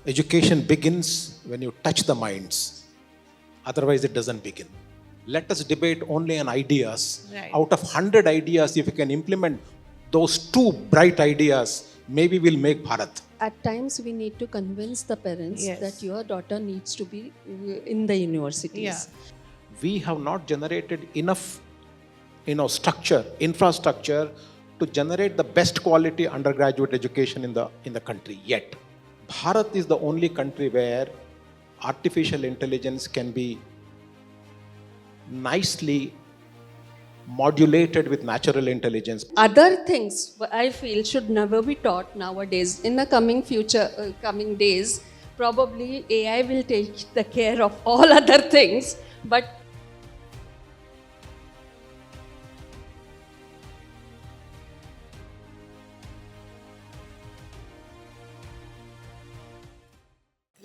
Education begins when you touch the minds. Otherwise, it doesn't begin. Let us debate only on ideas. Right. Out of 100 ideas, if we can implement those 2 bright ideas, maybe we'll make Bharat. At times, we need to convince the parents Yes. that your daughter needs to be in the universities. Yeah. We have not generated enough, structure, infrastructure to generate the best quality undergraduate education in the country yet. Bharat is the only country where artificial intelligence can be nicely modulated with natural intelligence. Other things I feel should never be taught nowadays. In the coming days, probably AI will take the care of all other things, but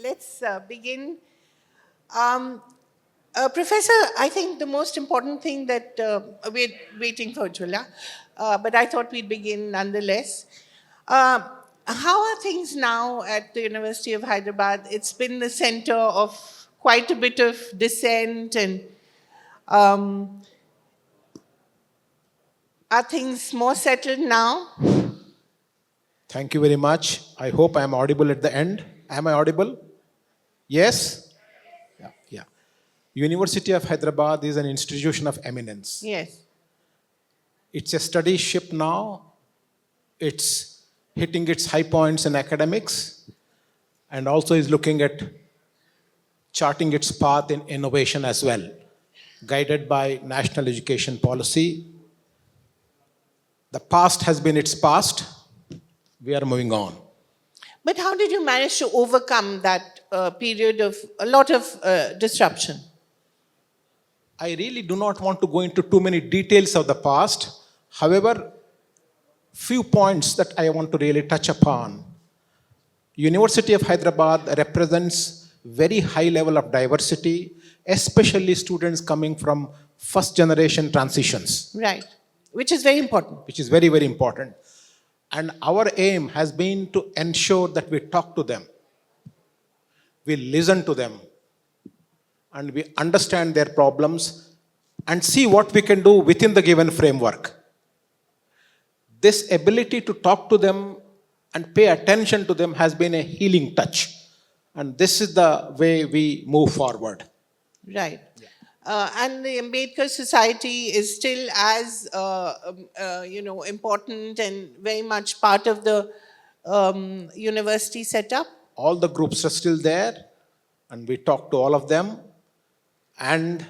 Let's begin. Professor, I think the most important thing that we're waiting for Jula, but I thought we'd begin nonetheless. How are things now at the University of Hyderabad? It's been the center of quite a bit of dissent, and are things more settled now? Thank you very much. I hope I am audible at the end. Am I audible? Yes? Yeah. University of Hyderabad is an institution of eminence. Yes. It's a study ship now. It's hitting its high points in academics and also is looking at charting its path in innovation as well, guided by national education policy. The past has been its past. We are moving on. But how did you manage to overcome that period of a lot of disruption? I really do not want to go into too many details of the past. However, few points that I want to really touch upon. University of Hyderabad represents very high level of diversity, especially students coming from first generation transitions. Right. Which is very important. Which is very, very important. And our aim has been to ensure that we talk to them, we listen to them, and we understand their problems and see what we can do within the given framework. This ability to talk to them and pay attention to them has been a healing touch. And this is the way we move forward. Right. And the Ambedkar Society is still as, important and very much part of the university setup. All the groups are still there, and we talk to all of them. And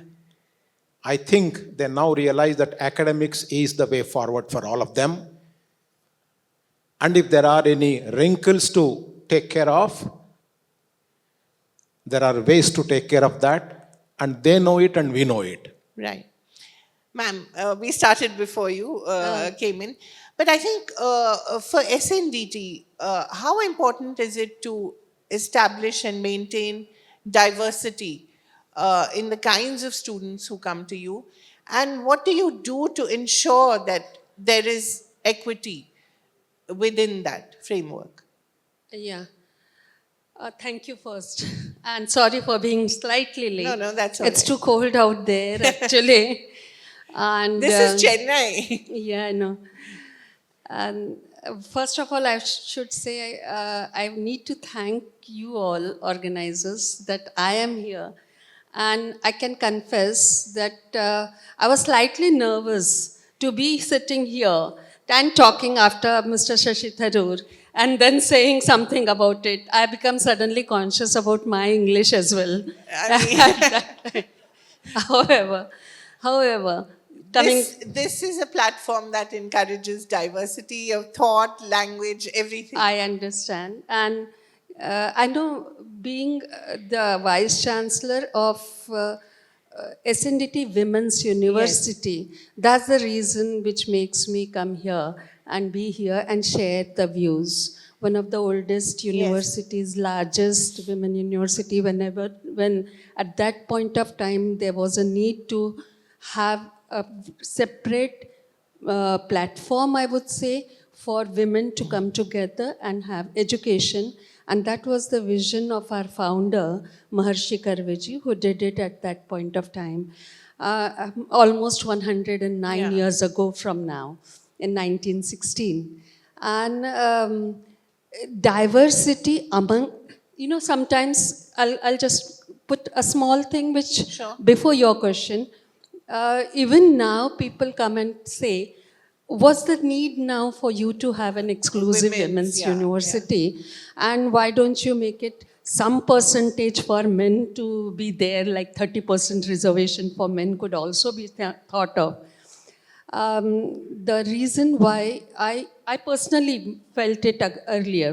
I think they now realize that academics is the way forward for all of them. And if there are any wrinkles to take care of, there are ways to take care of that. And they know it and we know it. Right. Ma'am, we started before you came in. But I think for SNDT, how important is it to establish and maintain diversity in the kinds of students who come to you? And what do you do to ensure that there is equity within that framework? yeah. Thank you first. And sorry for being slightly late. No, that's all It's right. too cold out there, actually. And This is Chennai. Yeah, I know. And first of all, I should say I need to thank you all organizers that I am here. And I can confess that I was slightly nervous to be sitting here and talking after Mr. Shashi Tharoor and then saying something about it. I become suddenly conscious about my English as well. However, this is a platform that encourages diversity of thought, language, everything. I understand. And I know being the Vice Chancellor of SNDT Women's University, that's the reason which makes me come here and be here and share the views. One of the oldest universities, largest women university, when at that point of time there was a need to have a separate platform, I would say, for women to come together and have education. And that was the vision of our founder, Maharshi Karveji, who did it at that point of time, almost 109 Yeah. years ago from now, in 1916. And diversity among, sometimes I'll just put a small thing which, Sure. before your question, even now people come and say, what's the need now for you to have an exclusive women's yeah, university? And why don't you make it some percentage for men to be there, like 30% reservation for men could also be thought of? The reason why I personally felt it earlier.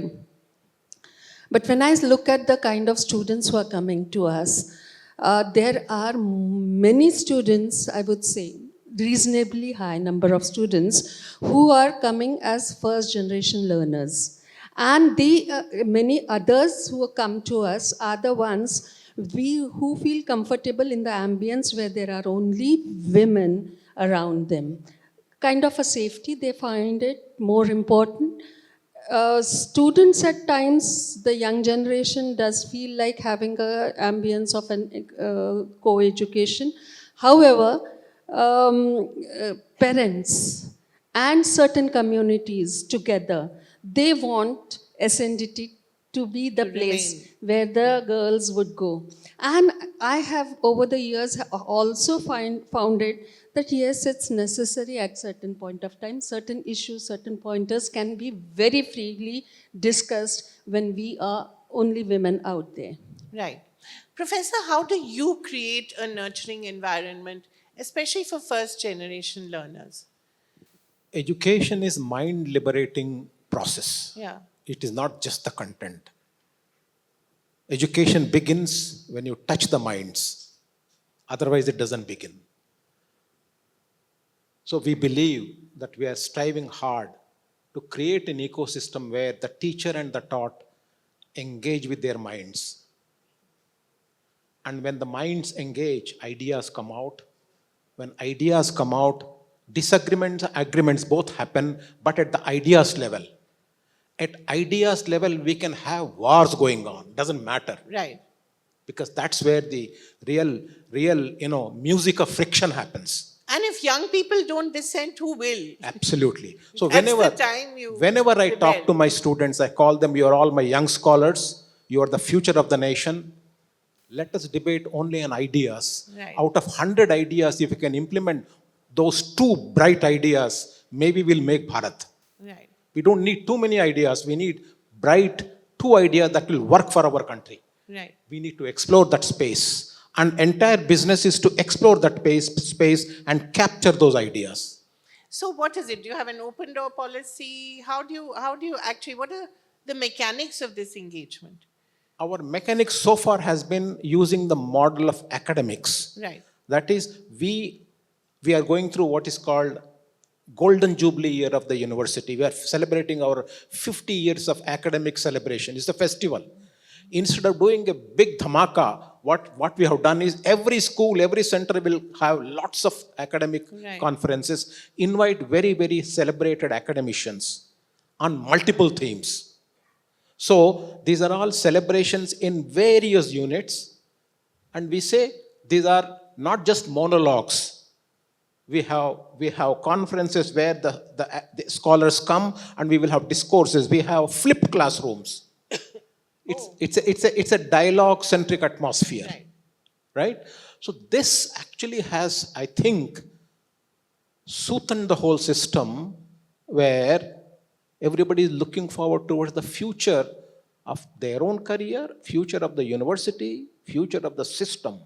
But when I look at the kind of students who are coming to us, there are many students, I would say, reasonably high number of students who are coming as first generation learners. And the many others who come to us are the ones who feel comfortable in the ambience where there are only women around them. Kind of a safety, they find it more important. Students at times, the young generation does feel like having a ambience of an co-education. However, parents and certain communities together, they want SNDT to be the place remain. where the girls would go. And I have over the years also found it that yes, it's necessary at certain point of time. Certain issues, certain pointers can be very freely discussed when we are only women out there. Right. Professor, how do you create a nurturing environment, especially for first generation learners? Education is mind liberating process. Yeah. It is not just the content. Education begins when you touch the minds. Otherwise, it doesn't begin. So we believe that we are striving hard to create an ecosystem where the teacher and the taught engage with their minds. And when the minds engage, ideas come out. When ideas come out, disagreements, agreements both happen, but at the ideas level. At ideas level, we can have wars going on. Doesn't matter. Right. Because that's where the real, music of friction happens. And if young people don't dissent, who will? Absolutely. So That's the time you whenever I rebel. talk to my students, I call them, you are all my young scholars. You are the future of the nation. Let us debate only on ideas. Right. Out of 100 ideas, if we can implement those 2 bright ideas, maybe we'll make Bharat. Right. We don't need too many ideas. We need bright 2 ideas that will work for our country. Right. We need to explore that space. And entire business is to explore that space and capture those ideas. So what is it? Do you have an open door policy? How do you actually, what are the mechanics of this engagement? Our mechanics so far has been using the model of academics. Right. That is, we are going through what is called Golden Jubilee year of the university. We are celebrating our 50 years of academic celebration. It's a festival. Instead of doing a big dhamaka, what we have done is every school, every center will have lots of academic Right. conferences, invite very, very celebrated academicians on multiple themes. So these are all celebrations in various units, and we say these are not just monologues. We have conferences where the scholars come, and we will have discourses. We have flipped classrooms. It's a dialogue-centric atmosphere, right? So this actually has, I think, soothed the whole system, where everybody is looking forward towards the future of their own career, future of the university, future of the system.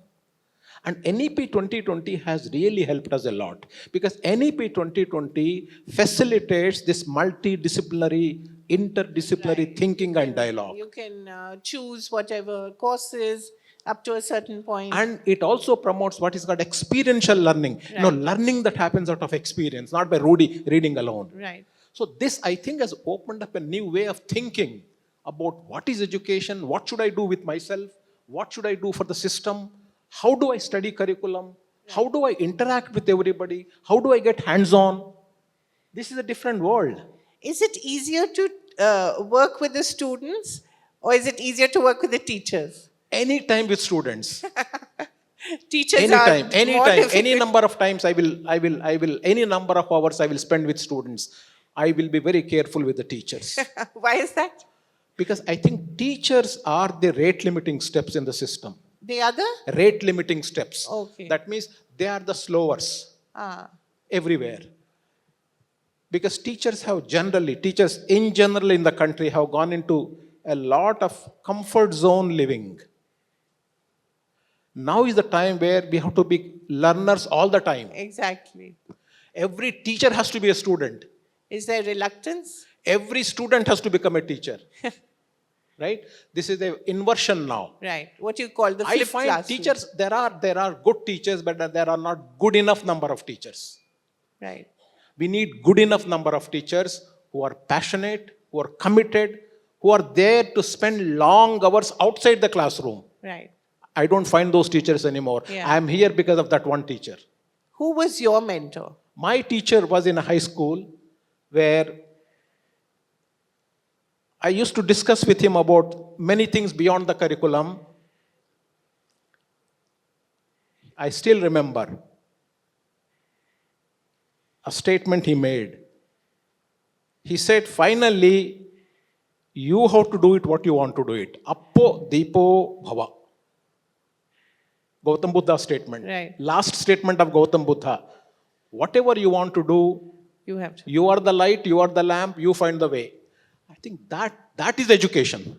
And NEP 2020 has really helped us a lot, because NEP 2020 facilitates this multidisciplinary, interdisciplinary thinking and dialogue. You can choose whatever courses up to a certain point. And it also promotes what is called experiential learning. Learning that happens out of experience, not by reading alone. Right. So this, I think, has opened up a new way of thinking about what is education, what should I do with myself, what should I do for the system, how do I study curriculum, how do I interact with everybody, how do I get hands-on. This is a different world. Is it easier to work with the students, or is it easier to work with the teachers? Anytime with students. Teachers are more Anytime, any difficult. number of times any number of hours I will spend with students. I will be very careful with the teachers. Why is that? Because I think teachers are the rate limiting steps in the system. The other? Rate limiting steps. Okay. That means they are the slowers Ah, everywhere. Because teachers in general in the country have gone into a lot of comfort zone living. Now is the time where we have to be learners all the time. exactly. Every teacher has to be a student. Is there reluctance? Every student has to become a teacher. Right? This is the inversion now. Right. What you call the I flipped find classroom. teachers, there are good teachers, but there are not good enough number of teachers. Right. We need good enough number of teachers who are passionate, who are committed, who are there to spend long hours outside the classroom. Right. I don't find those teachers anymore. Yeah. I am here because of that one teacher. Who was your mentor? My teacher was in a high school where I used to discuss with him about many things beyond the curriculum. I still remember a statement he made. He said, finally, you have to do it what you want to do it. Appo Deepo Bhava. Gautam Buddha statement. Right. Last statement of Gautam Buddha. Whatever you want to do, You have to. you are the light, you are the lamp, you find the way. I think that is education.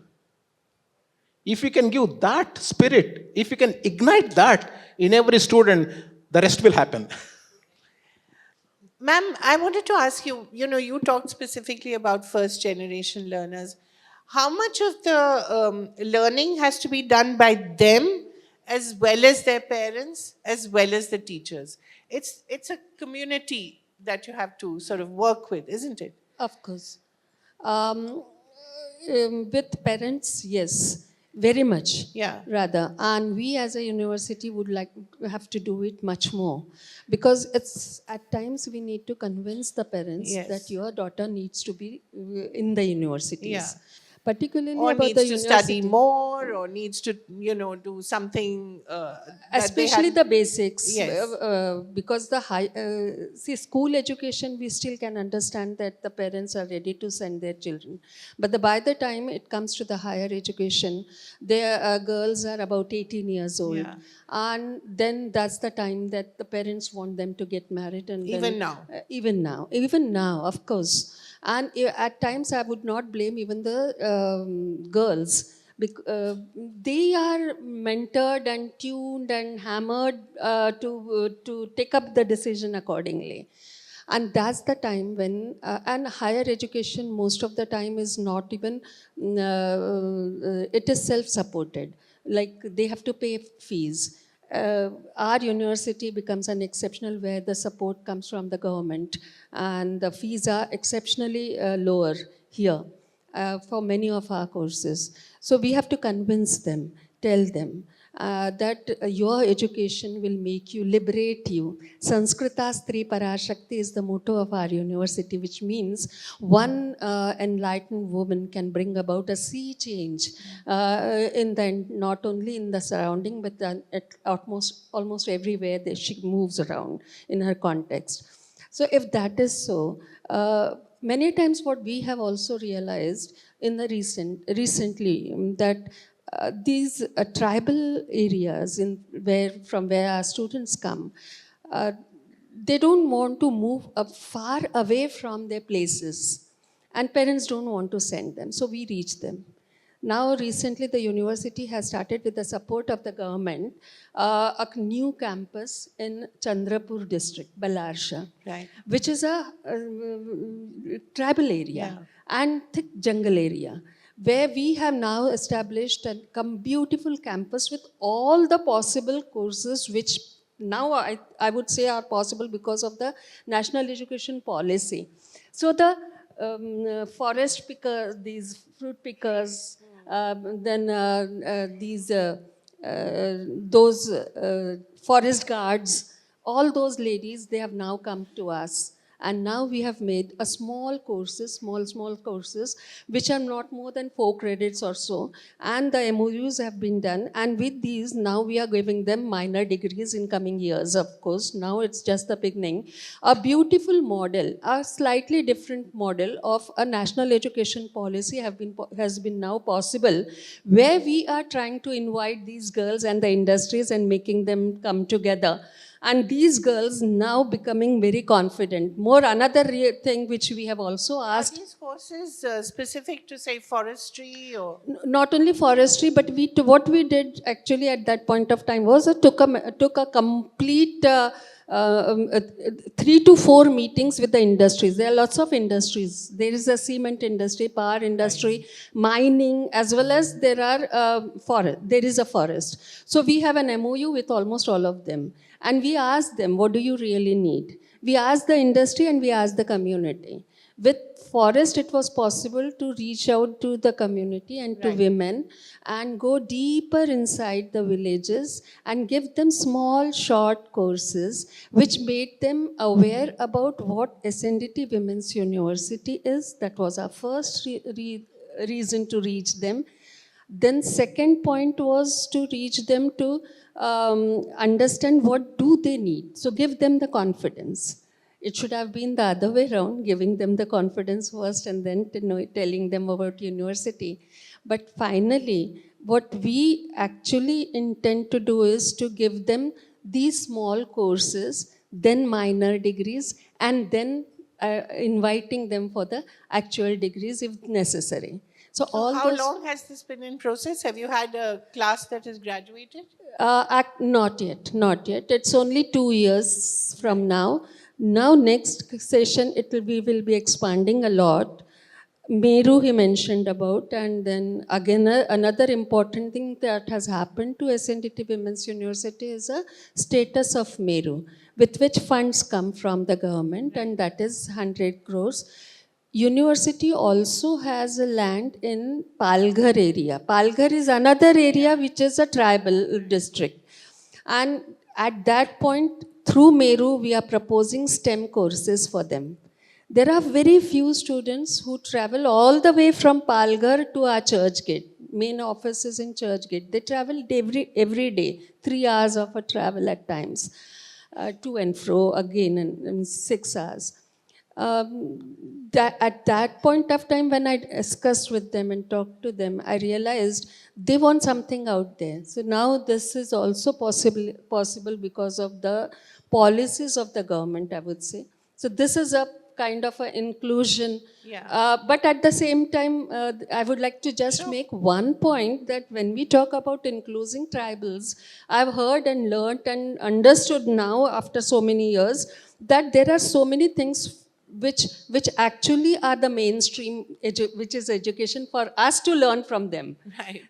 If we can give that spirit, if we can ignite that in every student, the rest will happen. Ma'am, I wanted to ask you, you talked specifically about first generation learners. How much of the learning has to be done by them as well as their parents, as well as the teachers? It's a community that you have to sort of work with, isn't it? Of course. With parents, yes, very much. Yeah. Rather, and we as a university would have to do it much more, because it's at times we need to convince the parents Yes. that your daughter needs to be in the universities. Yeah. Particularly Or about needs the to university. study more, or needs to, do something. Especially the basics. Yes. Because the school education, we still can understand that the parents are ready to send their children. But by the time it comes to the higher education, their girls are about 18 years old. Yeah. And then that's the time that the parents want them to get married. And Even now. Even now, of course. And at times I would not blame even the girls. They are mentored and tuned and hammered to take up the decision accordingly. And that's the time when, and higher education most of the time is not even, it is self-supported. Like they have to pay fees. Our university becomes an exceptional where the support comes from the government, and the fees are exceptionally lower here for many of our courses. So we have to convince them, tell them that your education will make you, liberate you. Sanskrita Stri Parashakti is the motto of our university, which means one enlightened woman can bring about a sea change not only in the surrounding, but at almost everywhere that she moves around in her context. So if that is so, many times what we have also realized in the recently that these tribal areas from where our students come, they don't want to move far away from their places, and parents don't want to send them, so we reach them. Now recently the university has started, with the support of the government, a new campus in Chandrapur district, Balarsha, Right. which is a tribal area and thick jungle area, where we have now established a beautiful campus with all the possible courses which now I would say are possible because of the national education policy. So the forest pickers, these fruit pickers, then those forest guards, all those ladies, they have now come to us. And now we have made a small courses, which are not more than 4 credits or so. And the MOUs have been done. And with these, now we are giving them minor degrees in coming years, of course. Now it's just the beginning. A beautiful model, a slightly different model of a national education policy has been now possible, where we are trying to invite these girls and the industries and making them come together. And these girls now becoming very confident. More another thing which we have also Are asked, these courses specific to, say, forestry or? not only forestry, but what we did actually at that point of time was took a complete 3 to 4 meetings with the industries. There are lots of industries. There is a cement industry, power industry, mining, as well as there are forest. There is a forest. So we have an MOU with almost all of them. And we asked them, what do you really need? We asked the industry and we asked the community. With forest, it was possible to reach out to the community and to women and go deeper inside the villages and give them small, short courses which made them aware about what SNDT Women's University is. That was our first reason to reach them. Then second point was to reach them to understand what do they need. So give them the confidence. It should have been the other way around, giving them the confidence first and then telling them about university. But finally, what we actually intend to do is to give them these small courses, then minor degrees, and then inviting them for the actual degrees if necessary. So all How those, long has this been in process? Have you had a class that has graduated? not yet, not yet. It's only 2 years from now. Now, next session, we will be expanding a lot. Meru he mentioned about, and then again another important thing that has happened to SNDT Women's University is a status of Meru, with which funds come from the government, and that is 100 crores. University also has a land in Palghar area. Palghar is another area which is a tribal district. And at that point, through Meru, we are proposing STEM courses for them. There are very few students who travel all the way from Palghar to our church gate. Main office is in church gate. They travel every day, 3 hours of a travel at times, to and fro again in 6 hours. At that point of time, when I discussed with them and talked to them, I realized they want something out there. So now this is also possible because of the policies of the government, I would say. So this is a kind of an inclusion. But at the same time, I would like to just make one point that when we talk about including tribals, I've heard and learned and understood now after so many years that there are so many things which actually are the mainstream, which is education for us to learn from them. Right.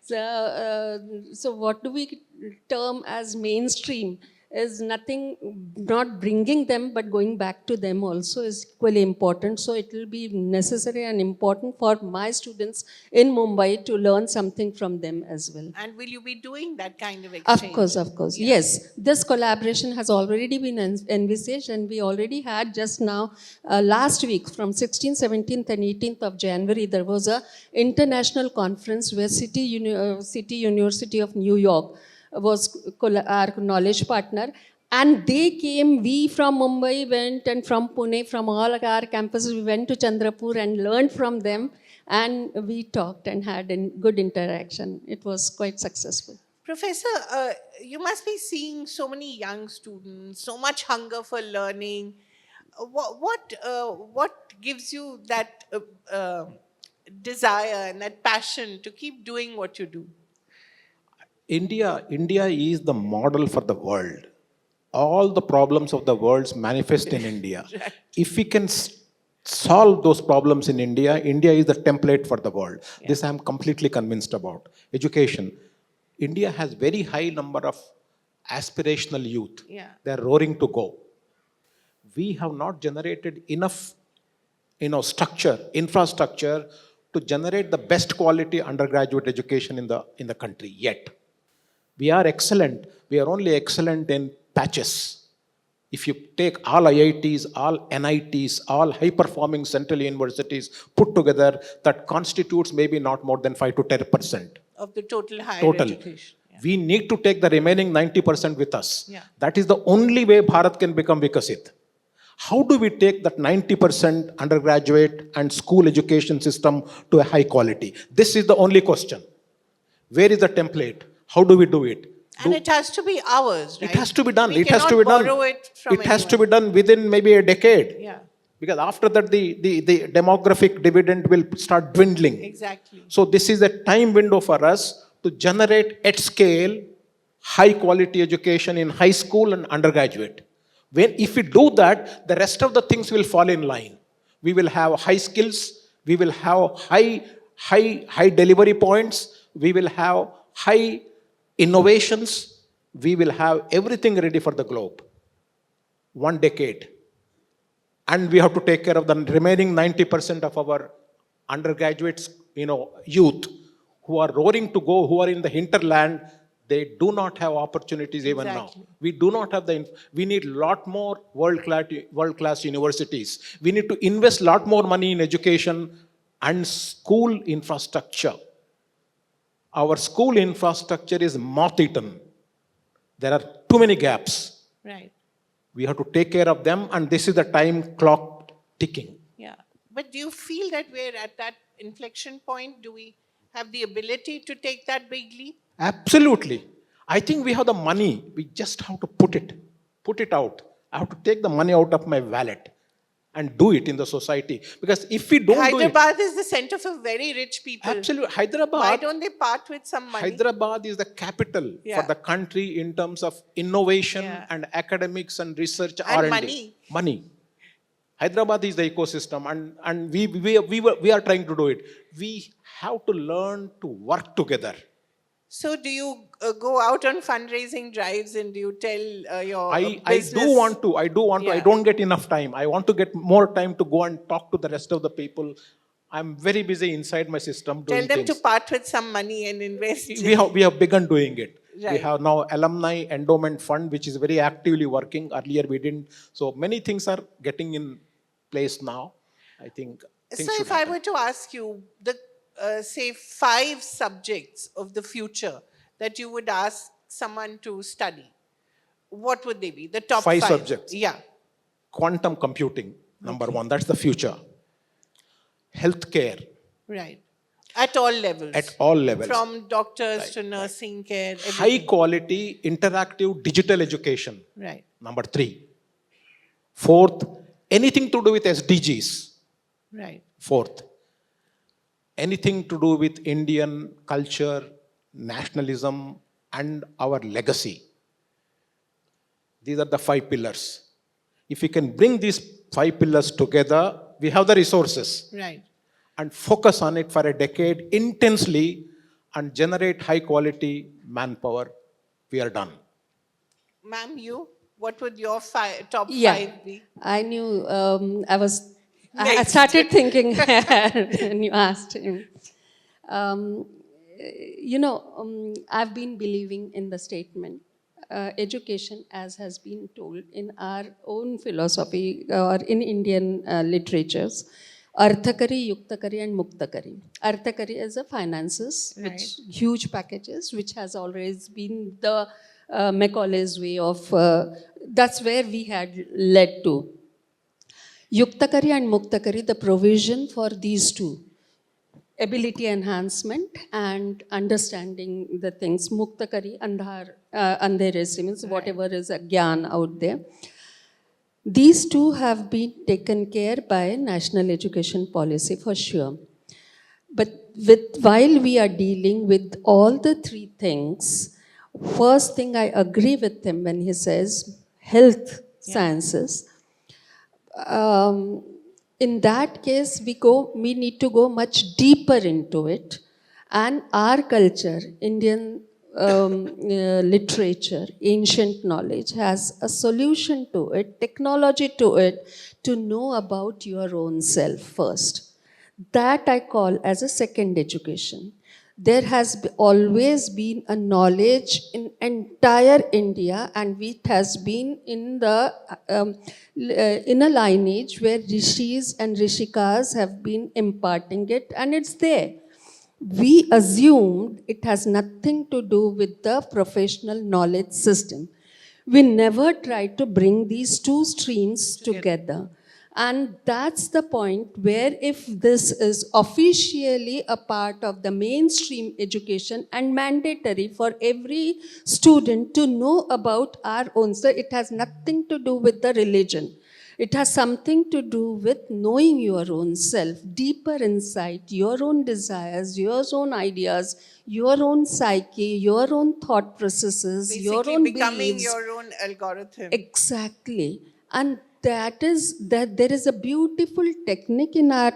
So what do we term as mainstream is nothing, not bringing them, but going back to them also is equally important. So it will be necessary and important for my students in Mumbai to learn something from them as well. And will you be doing that kind of exchange? Of course. Yes, this collaboration has already been envisaged, and we already had just now, last week, from 16th, 17th, and 18th of January, there was a international conference where City University of New York was our knowledge partner. And they came, we from Mumbai went, and from Pune, from all our campuses, we went to Chandrapur and learned from them. And we talked and had a good interaction. It was quite successful. Professor, you must be seeing so many young students, so much hunger for learning. What gives you that desire and that passion to keep doing what you do? India is the model for the world. All the problems of the world manifest in India. Right. If we can solve those problems in India, India is the template for the world. This I am completely convinced about. Education. India has very high number of aspirational youth. They are roaring to go. We have not generated enough infrastructure to generate the best quality undergraduate education in the country yet. We are excellent. We are only excellent in patches. If you take all IITs, all NITs, all high-performing central universities put together, that constitutes maybe not more than 5 to 10%. Of the total higher Total. education. Yeah. We need to take the remaining 90% with us. Yeah. That is the only way Bharat can become Vikasit. How do we take that 90% undergraduate and school education system to a high quality? This is the only question. Where is the template? How do we do it? And it has to be ours, right? It has to be done. We It has to be cannot done. borrow it from It has to anyone. be done within maybe a decade. Yeah, Because after that, the demographic dividend will start dwindling. exactly. So this is a time window for us to generate at scale high quality education in high school and undergraduate. If we do that, the rest of the things will fall in line. We will have high skills, we will have high delivery points, we will have high innovations, we will have everything ready for the globe. 1 decade. And we have to take care of the remaining 90% of our undergraduates, youth who are roaring to go, who are in the hinterland. They do not have opportunities even Exactly. now. We do not have we need a lot more world-class universities. We need to invest a lot more money in education and school infrastructure. Our school infrastructure is moth-eaten. There are too many gaps. Right. We have to take care of them, and this is the time clock ticking. Yeah. But do you feel that we're at that inflection point? Do we have the ability to take that big leap? Absolutely. I think we have the money. We just have to put it out. I have to take the money out of my wallet and do it in the society. Because if we don't Hyderabad is the center for very rich people. absolutely, Why Hyderabad don't they part with some money? Hyderabad is the capital Yeah. for the country in terms of innovation Yeah. and academics and research And R&D. money. Money. Hyderabad is the ecosystem, and we are trying to do it. We have to learn to work together. So do you go out on fundraising drives and do you tell your I business? do want to. I Yeah. don't get enough time. I want to get more time to go and talk to the rest of the people. I'm very busy inside my system Tell doing them things. to part with some money and invest. We have begun doing it. We Right. have now alumni endowment fund, which is very actively working. Earlier we didn't. So many things are getting in place now. I think things So should if I happen. were to ask you the say 5 subjects of the future that you would ask someone to study, what would they be? The top 5 5 subjects. Yeah. Quantum computing, number one. That's the future. Healthcare Right. At all levels. at all levels. From doctors to nursing care. High everything. quality interactive digital education. Right. Number 3. Fourth, anything to do with SDGs. Right. Fourth, anything to do with Indian culture, nationalism, and our legacy. These are the 5 pillars. If we can bring these 5 pillars together, we have the resources, Right. and focus on it for a decade intensely and generate high quality manpower, we are done. Ma'am, you? What would your top Yeah, 5 be? I knew. I Next. started thinking when you asked him. Um, I've been believing in the statement, education, as has been told in our own philosophy or in Indian literatures, Arthakari, Yuktakari, and Muktakari. Arthakari is a finances, which huge packages, which has always been the Macaulay's way of. That's where we had led to. Yuktakari and Muktakari, the provision for these two, ability enhancement and understanding the things. Muktakari, andher means whatever is a gyan out there. These two have been taken care by national education policy for sure. But while we are dealing with all the 3 things, first thing I agree with him when he says health sciences. In that case, we need to go much deeper into it. And our culture, Indian literature, ancient knowledge has a solution to it, technology to it, to know about your own self first. That I call as a second education. There has always been a knowledge in entire India, and it has been in the in a lineage where rishis and rishikas have been imparting it, and it's there. We assumed it has nothing to do with the professional knowledge system. We never tried to bring these two streams together. And that's the point where, if this is officially a part of the mainstream education and mandatory for every student to know about our own, so it has nothing to do with the religion. It has something to do with knowing your own self, deeper insight, your own desires, your own ideas, your own psyche, your own thought processes, your Basically own becoming beliefs. your own algorithm. Exactly. And that there is a beautiful technique in our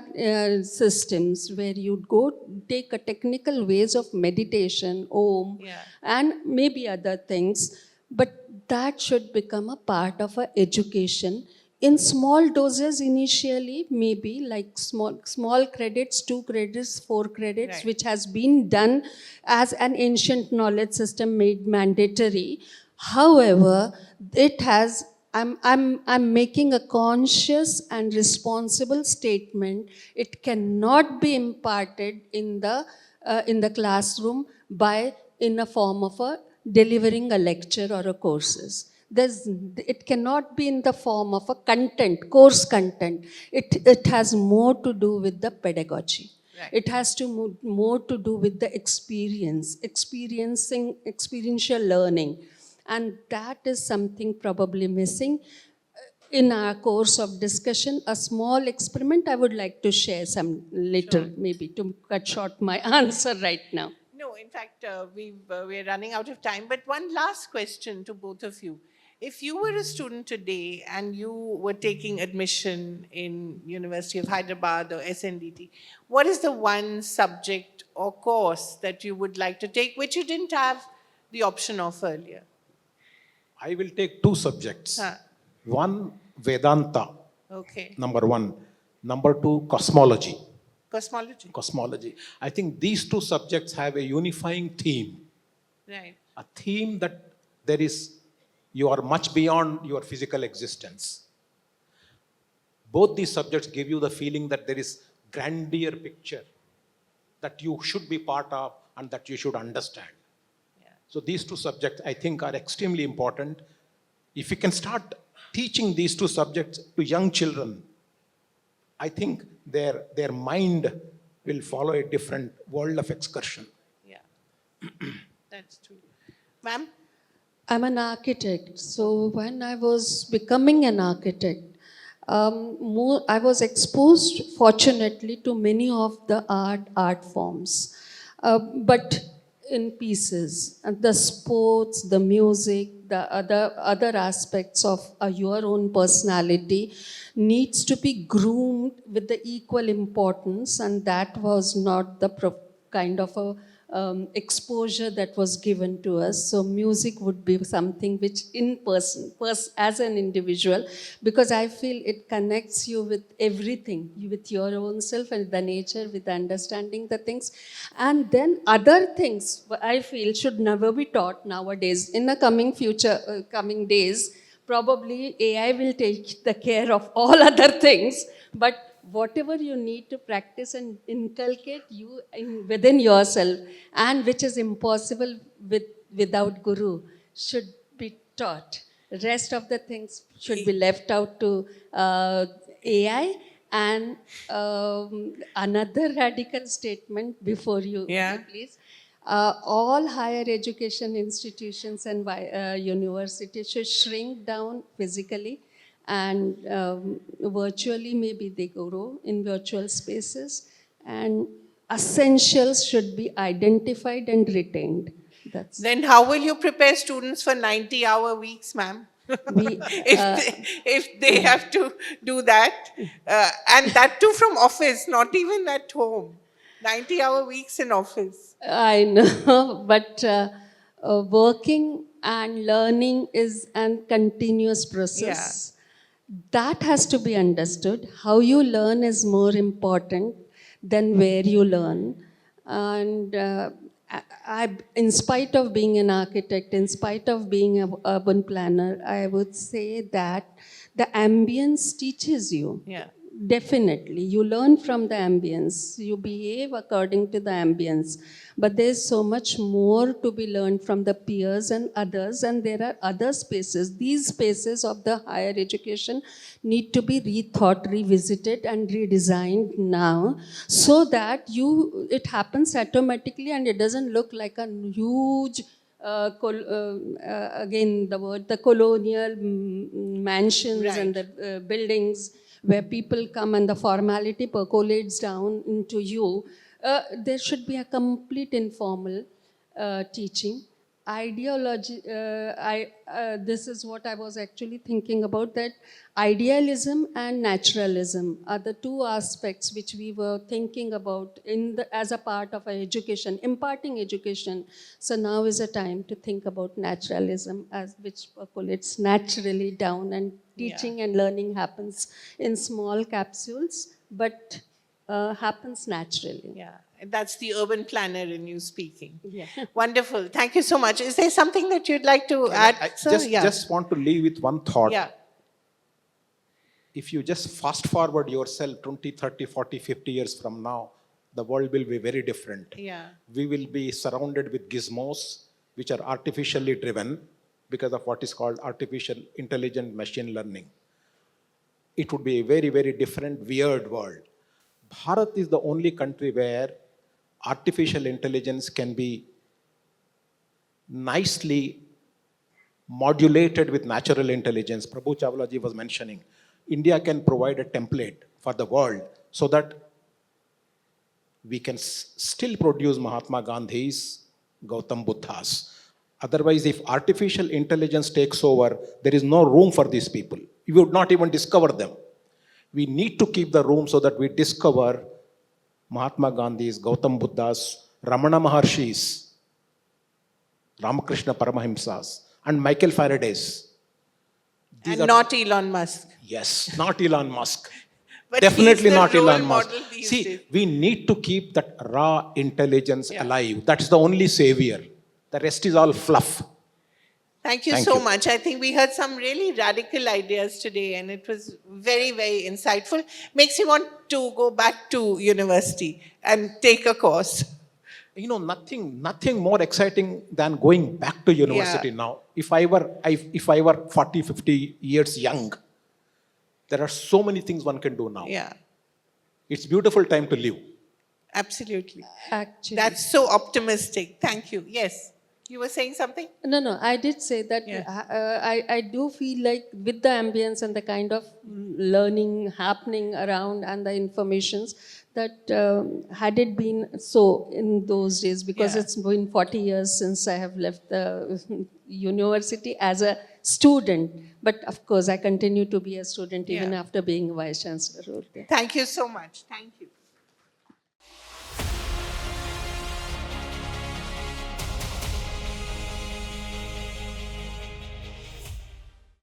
systems where you go take a technical ways of meditation, om, Yeah. and maybe other things, but that should become a part of our education in small doses initially, maybe like small credits, 2 credits, 4 credits, Right. which has been done as an ancient knowledge system made mandatory. However, it has, I'm making a conscious and responsible statement. It cannot be imparted in the classroom by in a form of a delivering a lecture or a courses. It cannot be in the form of a content, course content. It has more to do with the pedagogy. Right. It has more to do with the experiential learning. And that is something probably missing. In our course of discussion, a small experiment, I would like to share some later, maybe to cut short my answer right now. No, in fact, we're running out of time. But one last question to both of you. If you were a student today and you were taking admission in University of Hyderabad or SNDT, what is the one subject or course that you would like to take, which you didn't have the option of earlier? I will take two subjects. Huh. One, Vedanta, Okay. number one. Number two, cosmology. Cosmology. Cosmology. I think these two subjects have a unifying theme. Right. A theme that there is, you are much beyond your physical existence. Both these subjects give you the feeling that there is grandeur picture that you should be part of and that you should understand. Yeah. So these two subjects, I think, are extremely important. If you can start teaching these two subjects to young children, I think their mind will follow a different world of excursion. Yeah. That's true. Ma'am? I'm an architect, so when I was becoming an architect, I was exposed, fortunately, to many of the art forms, but in pieces. And the sports, the music, the other aspects of your own personality needs to be groomed with the equal importance, and that was not the kind of a exposure that was given to us. So music would be something which in person, as an individual, because I feel it connects you with everything, with your own self and the nature, with understanding the things. And then other things, I feel, should never be taught nowadays. In the coming days, probably AI will take the care of all other things, but whatever you need to practice and inculcate within yourself, and which is impossible without guru, should be taught. Rest of the things should be left out to AI. And another radical statement before you, Yeah. please. All higher education institutions and universities should shrink down physically, and virtually maybe they grow in virtual spaces, and essentials should be identified and retained. That's Then how will you prepare students for 90-hour weeks, ma'am? we If they have to do that, and that too from office, not even at home. 90-hour weeks in office. I know, but working and learning is a continuous process. That has to be understood. How you learn is more important than where you learn. And in spite of being an architect, in spite of being an urban planner, I would say that the ambience teaches you. Yeah. Definitely. You learn from the ambience. You behave according to the ambience. But there's so much more to be learned from the peers and others, and there are other spaces. These spaces of the higher education need to be rethought, revisited, and redesigned now so that it happens automatically and it doesn't look like a huge again the word, the colonial mansions and the buildings where people come and the formality percolates down into you. There should be a complete informal teaching. Ideology, this is what I was actually thinking about, that idealism and naturalism are the two aspects which we were thinking about as a part of our education, imparting education. So now is a time to think about naturalism, which percolates naturally down, and teaching and learning happens in small capsules, but happens naturally. Yeah, that's the urban planner in you speaking. Yeah. Wonderful. Thank you so much. Is there something that you'd like to add, I sir? just want to leave with one thought. Yeah. If you just fast forward yourself 20, 30, 40, 50 years from now, the world will be very different. Yeah. We will be surrounded with gizmos, which are artificially driven because of what is called artificial intelligent machine learning. It would be a very, very different, weird world. Bharat is the only country where artificial intelligence can be nicely modulated with natural intelligence. Prabhu Chawla ji was mentioning, India can provide a template for the world so that we can still produce Mahatma Gandhi's, Gautam Buddha's. Otherwise, if artificial intelligence takes over, there is no room for these people. You would not even discover them. We need to keep the room so that we discover Mahatma Gandhi's, Gautam Buddha's, Ramana Maharshi's, Ramakrishna Paramahimsa's, and Michael Faraday's. And not Elon Musk. Yes, not Elon Musk. But Definitely he's the not role Elon Musk. model these See, days. we need to keep that raw intelligence alive. That's the only savior. The rest is all fluff. Thank you Thank so you. much. I think we heard some really radical ideas today, and it was very, very insightful. Makes you want to go back to university and take a course. You know, nothing more exciting than going back to university now. If I were 40, 50 years young, there are so many things one can do now. Yeah, It's beautiful time to live. absolutely. Actually. That's so optimistic. Thank you. Yes. You were saying something? No, I did say that I do feel like with the ambience and the kind of learning happening around and the informations, that had it been so in those days, because it's been 40 years since I have left the university as a student, but of course I continue to be a student even after being vice chancellor. Thank you so much. Thank you.